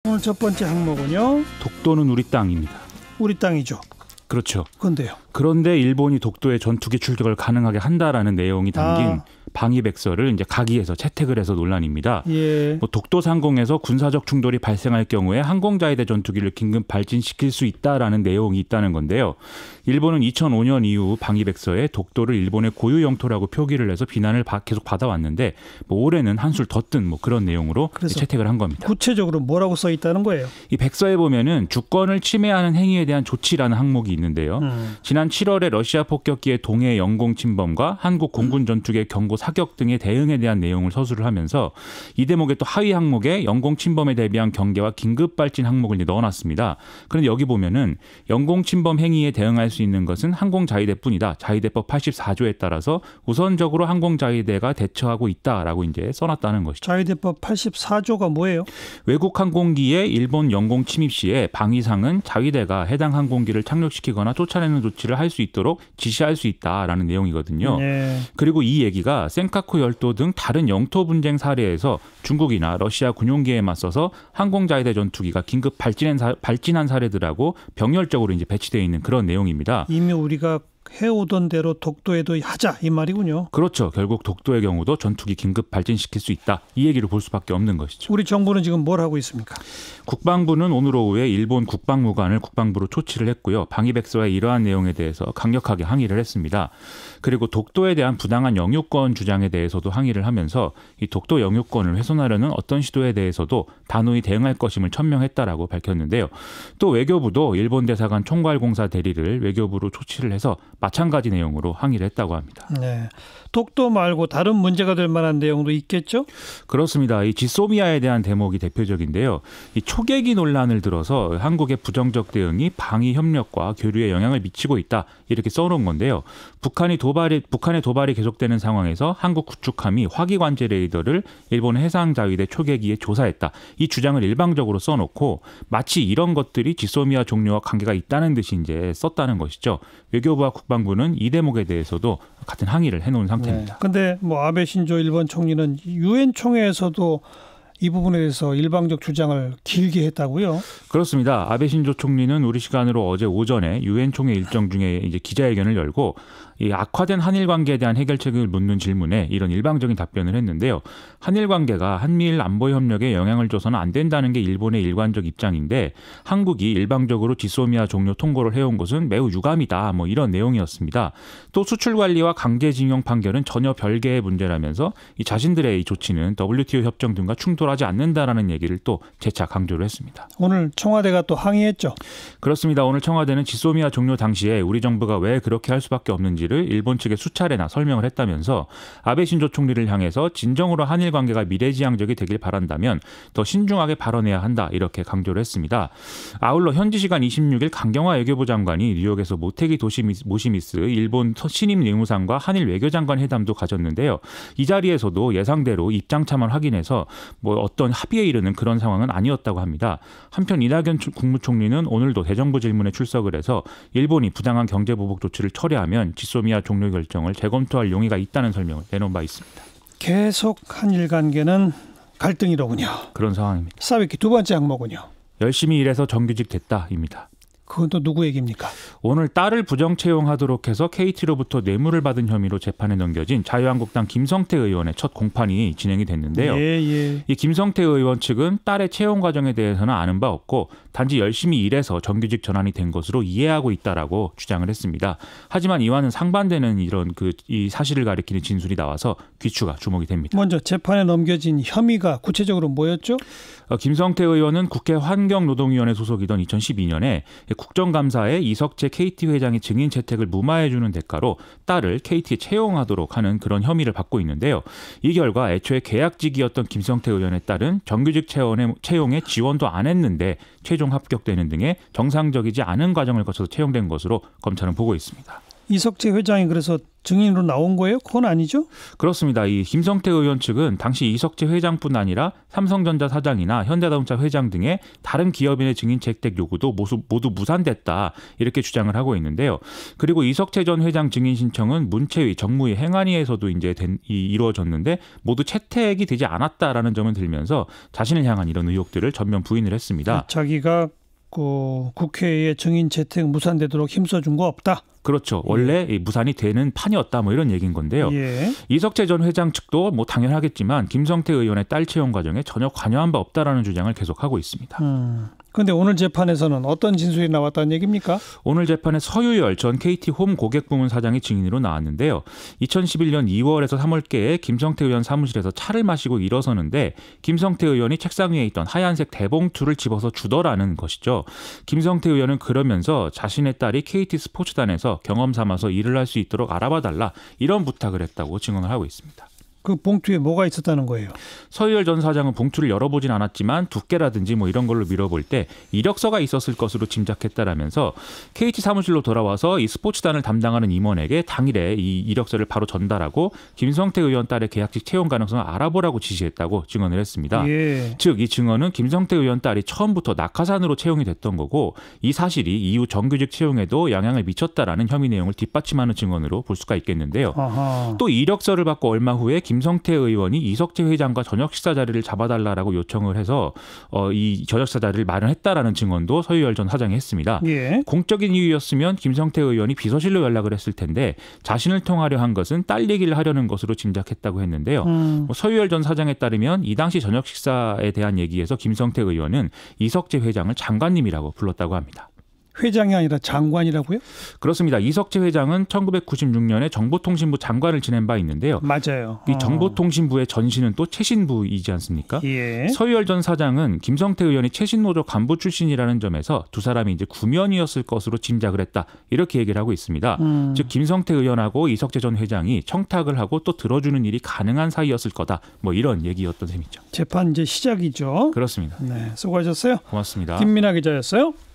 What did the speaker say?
오늘 첫 번째 항목은요. 독도는 우리 땅입니다. 우리 땅이죠. 그렇죠. 그런데요. 그런데 일본이 독도에 전투기 출격을 가능하게 한다라는 내용이 담긴 방위백서를 이제 각위에서 채택을 해서 논란입니다. 예. 독도 상공에서 군사적 충돌이 발생할 경우에 항공자위대 전투기를 긴급 발진시킬 수 있다라는 내용이 있다는 건데요. 일본은 2005년 이후 방위백서에 독도를 일본의 고유 영토라고 표기를 해서 비난을 계속 받아왔는데 올해는 한술 더 뜬 그런 내용으로 채택을 한 겁니다. 구체적으로 뭐라고 써 있다는 거예요? 이 백서에 보면은 주권을 침해하는 행위에 대한 조치라는 항목이 있는데요. 지난 7월에 러시아 폭격기의 동해 영공 침범과 한국 공군 전투기의 경고 사격 등의 대응에 대한 내용을 서술을 하면서 이 대목의 또 하위 항목에 영공 침범에 대비한 경계와 긴급 발진 항목을 이제 넣어놨습니다. 그런데 여기 보면은 영공 침범 행위에 대응할 수 있는 것은 항공자위대뿐이다. 자위대법 84조에 따라서 우선적으로 항공자위대가 대처하고 있다라고 이제 써놨다는 것이죠. 자위대법 84조가 뭐예요? 외국 항공기의 일본 영공 침입 시에 방위상은 자위대가 해당 항공기를 착륙시키거나 쫓아내는 조치를 할 수 있도록 지시할 수 있다라는 내용이거든요. 네. 그리고 이 얘기가 센카쿠 열도 등 다른 영토 분쟁 사례에서 중국이나 러시아 군용기에 맞서서 항공자위대 전투기가 긴급 발진한 사례들하고 병렬적으로 이제 배치되어 있는 그런 내용입니다. 이미 우리가 해오던 대로 독도에도 하자 이 말이군요. 그렇죠. 결국 독도의 경우도 전투기 긴급 발진시킬 수 있다. 이 얘기를 볼 수밖에 없는 것이죠. 우리 정부는 지금 뭘 하고 있습니까? 국방부는 오늘 오후에 일본 국방무관을 국방부로 초치를 했고요. 방위백서의 이러한 내용에 대해서 강력하게 항의를 했습니다. 그리고 독도에 대한 부당한 영유권 주장에 대해서도 항의를 하면서 이 독도 영유권을 훼손하려는 어떤 시도에 대해서도 단호히 대응할 것임을 천명했다라고 밝혔는데요. 또 외교부도 일본 대사관 총괄공사 대리를 외교부로 초치를 해서 마찬가지 내용으로 항의를 했다고 합니다. 네, 독도 말고 다른 문제가 될 만한 내용도 있겠죠? 그렇습니다. 이 지소미아에 대한 대목이 대표적인데요. 이 초계기 논란을 들어서 한국의 부정적 대응이 방위 협력과 교류에 영향을 미치고 있다 이렇게 써놓은 건데요. 북한의 도발이 계속되는 상황에서 한국 구축함이 화기관제 레이더를 일본 해상자위대 초계기에 조사했다. 이 주장을 일방적으로 써놓고 마치 이런 것들이 지소미아 종료와 관계가 있다는 듯이 이제 썼다는 것이죠. 외교부와 국방부는 이 대목에 대해서도 같은 항의를 해놓은 상태입니다. 그런데 아베 신조 일본 총리는 유엔 총회에서도 이 부분에 대해서 일방적 주장을 길게 했다고요? 그렇습니다. 아베 신조 총리는 우리 시간으로 어제 오전에 유엔 총회 일정 중에 이제 기자회견을 열고 이 악화된 한일 관계에 대한 해결책을 묻는 질문에 이런 일방적인 답변을 했는데요. 한일 관계가 한미일 안보 협력에 영향을 줘서는 안 된다는 게 일본의 일관적 입장인데 한국이 일방적으로 지소미아 종료 통보를 해온 것은 매우 유감이다. 이런 내용이었습니다. 또 수출 관리와 강제징용 판결은 전혀 별개의 문제라면서 이 자신들의 이 조치는 WTO 협정 등과 충돌하지 않는다라는 얘기를 또 재차 강조를 했습니다. 오늘 청와대가 또 항의했죠? 그렇습니다. 오늘 청와대는 지소미아 종료 당시에 우리 정부가 왜 그렇게 할 수밖에 없는지를 일본 측에 수차례나 설명을 했다면서 아베 신조 총리를 향해서 진정으로 한일 관계가 미래지향적이 되길 바란다면 더 신중하게 발언해야 한다 이렇게 강조를 했습니다. 아울러 현지 시간 26일 강경화 외교부 장관이 뉴욕에서 모테기 모시미스 일본 신임 외무상과 한일 외교장관 회담도 가졌는데요. 이 자리에서도 예상대로 입장차만 확인해서 어떤 합의에 이르는 그런 상황은 아니었다고 합니다. 한편 이낙연 국무총리는 오늘도 대정부 질문에 출석을 해서 일본이 부당한 경제보복 조치를 철회하면 지소미아 종료 결정을 재검토할 용의가 있다는 설명을 내놓은 바 있습니다. 계속 한일 관계는 갈등이로군요. 그런 상황입니다. 싸움기 두 번째 항목은요. 열심히 일해서 정규직 됐다입니다. 그건 또 누구 얘기입니까? 오늘 딸을 부정 채용하도록 해서 KT로부터 뇌물을 받은 혐의로 재판에 넘겨진 자유한국당 김성태 의원의 첫 공판이 진행이 됐는데요. 이 김성태 의원 측은 딸의 채용 과정에 대해서는 아는 바 없고 단지 열심히 일해서 정규직 전환이 된 것으로 이해하고 있다라고 주장을 했습니다. 하지만 이와는 상반되는 이런 이 사실을 가리키는 진술이 나와서 귀추가 주목이 됩니다. 먼저 재판에 넘겨진 혐의가 구체적으로 뭐였죠? 김성태 의원은 국회 환경노동위원회 소속이던 2012년에 국정감사에 이석재 KT 회장의 증인 채택을 무마해주는 대가로 딸을 KT에 채용하도록 하는 그런 혐의를 받고 있는데요. 이 결과 애초에 계약직이었던 김성태 의원의 딸은 정규직 채용에 지원도 안 했는데 최종 합격되는 등의 정상적이지 않은 과정을 거쳐서 채용된 것으로 검찰은 보고 있습니다. 이석재 회장이 그래서 증인으로 나온 거예요? 그건 아니죠? 그렇습니다. 이 김성태 의원 측은 당시 이석재 회장뿐 아니라 삼성전자 사장이나 현대자동차 회장 등의 다른 기업인의 증인 채택 요구도 모두 무산됐다 이렇게 주장을 하고 있는데요. 그리고 이석재 전 회장 증인 신청은 문체위, 정무위, 행안위에서도 이제 이루어졌는데 모두 채택이 되지 않았다라는 점을 들면서 자신을 향한 이런 의혹들을 전면 부인을 했습니다. 자기가 국회의 증인 채택 무산되도록 힘써준 거 없다. 그렇죠. 원래 무산이 되는 판이었다 뭐 이런 얘기인 건데요. 예. 이석재 전 회장 측도 뭐 당연하겠지만 김성태 의원의 딸 채용 과정에 전혀 관여한 바 없다라는 주장을 계속하고 있습니다. 그런데 오늘 재판에서는 어떤 진술이 나왔다는 얘기입니까? 오늘 재판에 서유열 전 KT홈 고객부문 사장이 증인으로 나왔는데요. 2011년 2월에서 3월께에 김성태 의원 사무실에서 차를 마시고 일어서는데 김성태 의원이 책상 위에 있던 하얀색 대봉투를 집어서 주더라는 것이죠. 김성태 의원은 그러면서 자신의 딸이 KT 스포츠단에서 경험 삼아서 일을 할 수 있도록 알아봐달라 이런 부탁을 했다고 증언을 하고 있습니다. 그 봉투에 뭐가 있었다는 거예요? 서유열 전 사장은 봉투를 열어보진 않았지만 두께라든지 뭐 이런 걸로 밀어볼 때 이력서가 있었을 것으로 짐작했다라면서 KT 사무실로 돌아와서 이 스포츠단을 담당하는 임원에게 당일에 이 이력서를 바로 전달하고 김성태 의원 딸의 계약직 채용 가능성을 알아보라고 지시했다고 증언을 했습니다. 예. 즉 이 증언은 김성태 의원 딸이 처음부터 낙하산으로 채용이 됐던 거고 이 사실이 이후 정규직 채용에도 영향을 미쳤다라는 혐의 내용을 뒷받침하는 증언으로 볼 수가 있겠는데요. 아하. 또 이력서를 받고 얼마 후에 김성태 의원이 이석재 회장과 저녁 식사 자리를 잡아달라고 요청을 해서 이 저녁 식사 자리를 마련했다라는 증언도 서유열 전 사장이 했습니다. 예. 공적인 이유였으면 김성태 의원이 비서실로 연락을 했을 텐데 자신을 통하려 한 것은 딸 얘기를 하려는 것으로 짐작했다고 했는데요. 서유열 전 사장에 따르면 이 당시 저녁 식사에 대한 얘기에서 김성태 의원은 이석재 회장을 장관님이라고 불렀다고 합니다. 회장이 아니라 장관이라고요? 그렇습니다. 이석재 회장은 1996년에 정보통신부 장관을 지낸 바 있는데요. 맞아요. 이 정보통신부의 전신은 또 최신부이지 않습니까? 예. 서유열 전 사장은 김성태 의원이 최신노조 간부 출신이라는 점에서 두 사람이 이제 구면이었을 것으로 짐작을 했다. 이렇게 얘기를 하고 있습니다. 즉 김성태 의원하고 이석재 전 회장이 청탁을 하고 또 들어주는 일이 가능한 사이였을 거다. 뭐 이런 얘기였던 셈이죠. 재판 이제 시작이죠. 그렇습니다. 네, 수고하셨어요. 고맙습니다. 김민아 기자였어요.